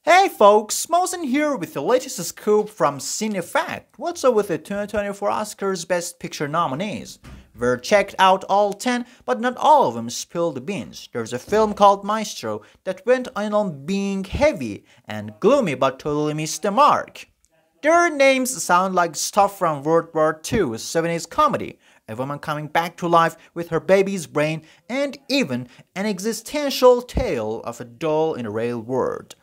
Hey folks, Mosen here with the latest scoop from CineFact. What's up with the 2024 Oscars Best Picture nominees? We've checked out all 10, but not all of them spilled the beans. There's a film called Maestro that went on being heavy and gloomy but totally missed the mark. Their names sound like stuff from World War II, 70s comedy, a woman coming back to life with her baby's brain, and even an existential tale of a doll in a real world.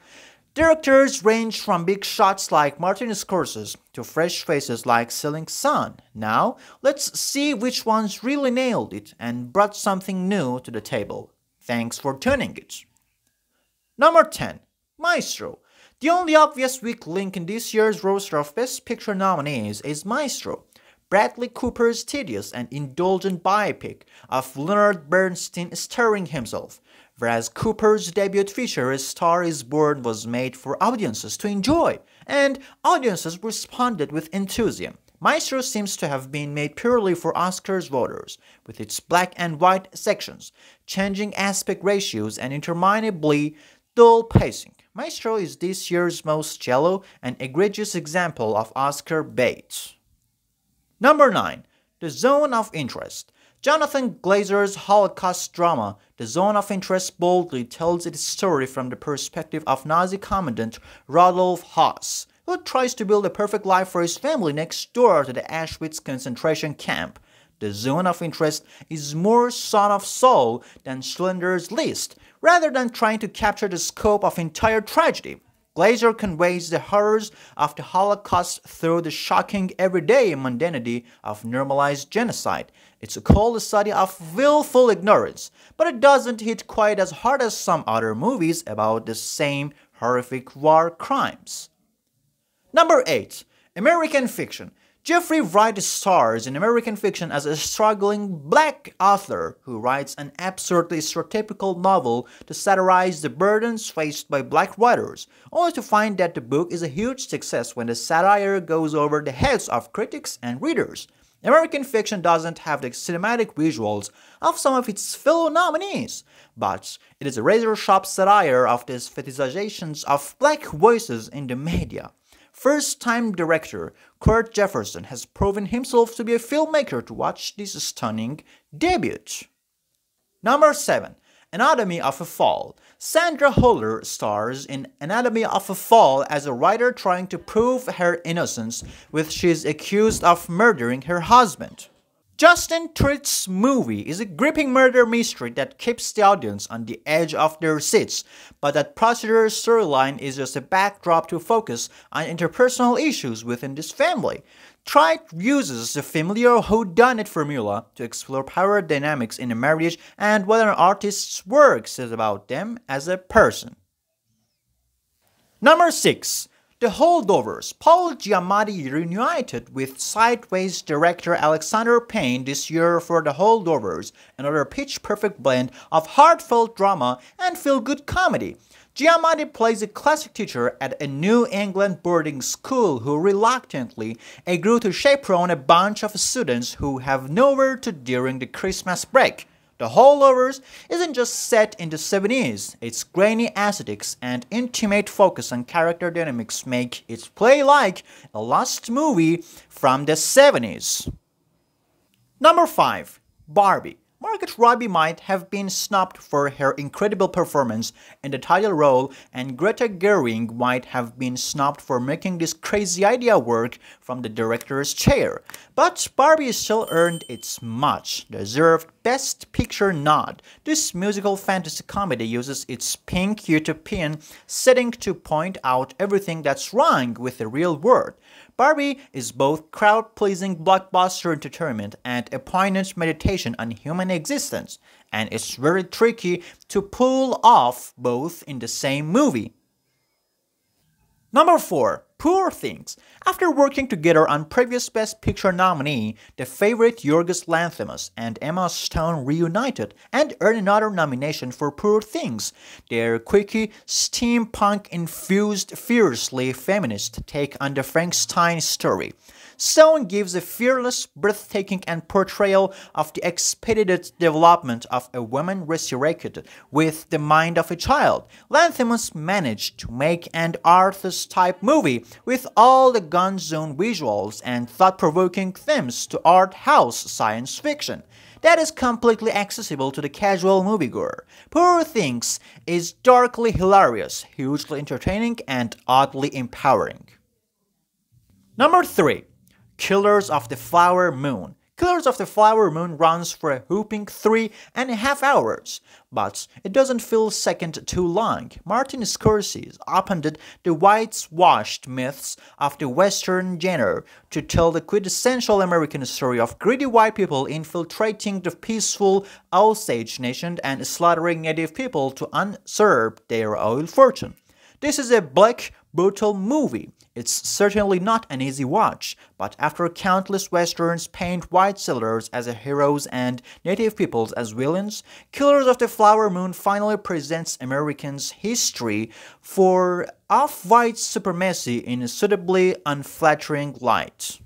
Directors range from big shots like Martin Scorsese to fresh faces like Selling Sun. Now, let's see which ones really nailed it and brought something new to the table. Thanks for tuning it. Number 10. Maestro. The only obvious weak link in this year's roster of Best Picture nominees is Maestro, Bradley Cooper's tedious and indulgent biopic of Leonard Bernstein starring himself. Whereas Cooper's debut feature, A Star is Born, was made for audiences to enjoy, and audiences responded with enthusiasm. Maestro seems to have been made purely for Oscars voters, with its black and white sections, changing aspect ratios, and interminably dull pacing. Maestro is this year's most shallow and egregious example of Oscar bait. Number 9. The Zone of Interest. Jonathan Glazer's Holocaust drama, The Zone of Interest, boldly tells its story from the perspective of Nazi Commandant Rodolf Haas, who tries to build a perfect life for his family next door to the Auschwitz concentration camp. The Zone of Interest is more Son of Saul than Schindler's List, rather than trying to capture the scope of entire tragedy. Glazer conveys the horrors of the Holocaust through the shocking everyday mundanity of normalized genocide. It's a cold study of willful ignorance, but it doesn't hit quite as hard as some other movies about the same horrific war crimes. Number 8. American Fiction. Jeffrey Wright stars in American Fiction as a struggling black author who writes an absurdly stereotypical novel to satirize the burdens faced by black writers, only to find that the book is a huge success when the satire goes over the heads of critics and readers. American Fiction doesn't have the cinematic visuals of some of its fellow nominees, but it is a razor-sharp satire of the fetishizations of black voices in the media. First-time director Kurt Jefferson has proven himself to be a filmmaker to watch this stunning debut. Number 7. Anatomy of a Fall. Sandra Hüller stars in Anatomy of a Fall as a writer trying to prove her innocence when she is accused of murdering her husband. Justin Tritt's movie is a gripping murder mystery that keeps the audience on the edge of their seats, but that procedural storyline is just a backdrop to focus on interpersonal issues within this family. Tritt uses the familiar whodunit formula to explore power dynamics in a marriage and what an artist's work says about them as a person. Number 6. The Holdovers. Paul Giamatti reunited with Sideways director Alexander Payne this year for The Holdovers, another pitch-perfect blend of heartfelt drama and feel-good comedy. Giamatti plays a classic teacher at a New England boarding school who reluctantly agreed to chaperone a bunch of students who have nowhere to during the Christmas break. The Holdovers isn't just set in the 70s, its grainy aesthetics and intimate focus on character dynamics make it play like a lost movie from the 70s. Number 5. Barbie. Margot Robbie might have been snubbed for her incredible performance in the title role, and Greta Gerwig might have been snubbed for making this crazy idea work from the director's chair. But Barbie still earned its much-deserved Best Picture nod. This musical fantasy comedy uses its pink utopian setting to point out everything that's wrong with the real world. Barbie is both crowd-pleasing blockbuster entertainment and a poignant meditation on human existence, and it's very tricky to pull off both in the same movie. Number 4. Poor Things. After working together on previous Best Picture nominee, the favorite Yorgos Lanthimos and Emma Stone reunited and earned another nomination for Poor Things, their quirky, steampunk-infused, fiercely feminist take on the Frankenstein story. Stone gives a fearless, breathtaking portrayal of the expedited development of a woman resurrected with the mind of a child. Lanthimos managed to make an artist-type movie with all the gun-zone visuals and thought-provoking themes to art house science fiction that is completely accessible to the casual moviegoer. Poor Things is darkly hilarious, hugely entertaining, and oddly empowering. Number 3. Killers of the Flower Moon. Killers of the Flower Moon runs for a whopping 3.5 hours, but it doesn't feel a second too long. Martin Scorsese upended the whitewashed myths of the Western genre to tell the quintessential American story of greedy white people infiltrating the peaceful Osage Nation and slaughtering native people to usurp their oil fortune. This is a black, brutal movie. It's certainly not an easy watch, but after countless westerns paint white settlers as heroes and native peoples as villains, Killers of the Flower Moon finally presents Americans' history of white supremacy in a suitably unflattering light.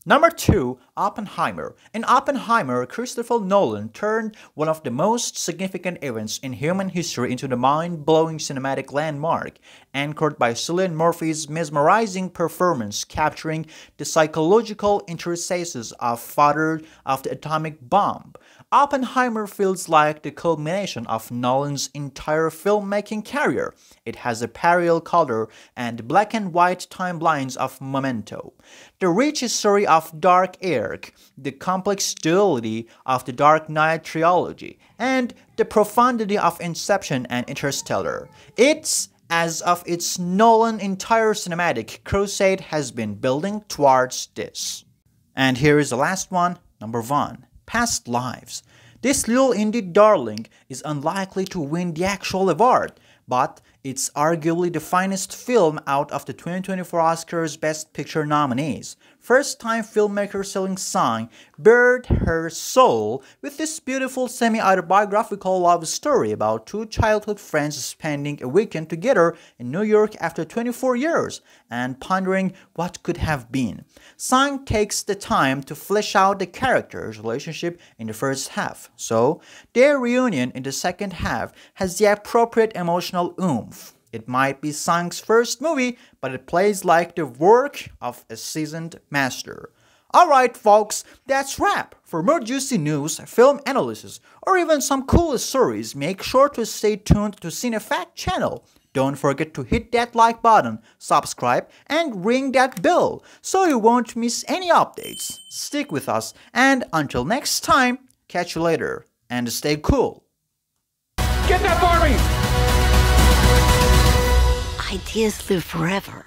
Number 2. Oppenheimer. In Oppenheimer, Christopher Nolan turned one of the most significant events in human history into the mind-blowing cinematic landmark, anchored by Cillian Murphy's mesmerizing performance capturing the psychological interstices of father of the atomic bomb. Oppenheimer feels like the culmination of Nolan's entire filmmaking career. It has a parallel color and black and white timelines of Memento, the rich history of Dark Ark, the complex duality of the Dark Knight trilogy, and the profundity of Inception and Interstellar. It's as if its Nolan entire cinematic crusade has been building towards this. And here is the last one, number 1. Past Lives. This little indie darling is unlikely to win the actual award, but it's arguably the finest film out of the 2024 Oscars Best Picture nominees. First-time filmmaker Celine Song bared her soul with this beautiful semi-autobiographical love story about two childhood friends spending a weekend together in New York after 24 years and pondering what could have been. Song takes the time to flesh out the characters' relationship in the first half, so their reunion in the second half has the appropriate emotional oomph. It might be Song's first movie, but it plays like the work of a seasoned master. Alright folks, that's wrap. For more juicy news, film analysis, or even some cool stories, make sure to stay tuned to CineFact channel. Don't forget to hit that like button, subscribe, and ring that bell so you won't miss any updates. Stick with us, and until next time, catch you later, and stay cool. Get that Barbie! Ideas live forever.